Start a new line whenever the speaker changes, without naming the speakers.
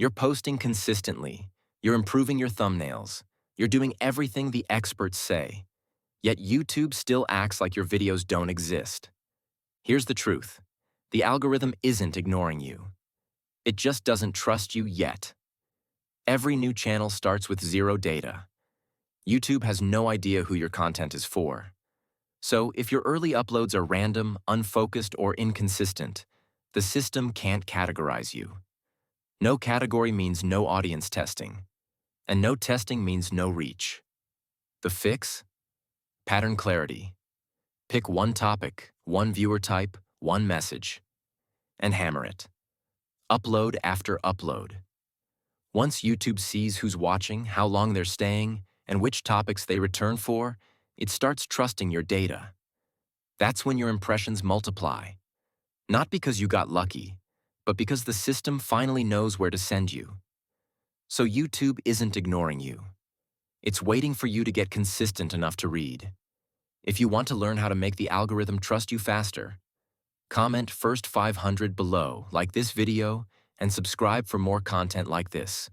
You're posting consistently, you're improving your thumbnails, you're doing everything the experts say, yet YouTube still acts like your videos don't exist. Here's the truth. The algorithm isn't ignoring you. It just doesn't trust you yet. Every new channel starts with zero data. YouTube has no idea who your content is for. So if your early uploads are random, unfocused, or inconsistent, the system can't categorize you. No category means no audience testing, and no testing means no reach. The fix? Pattern clarity. Pick one topic, one viewer type, one message, and hammer it. Upload after upload. Once YouTube sees who's watching, how long they're staying, and which topics they return for, it starts trusting your data. That's when your impressions multiply. Not because you got lucky, but because the system finally knows where to send you. So YouTube isn't ignoring you. It's waiting for you to get consistent enough to read. If you want to learn how to make the algorithm trust you faster, comment first 500 below, like this video, and subscribe for more content like this.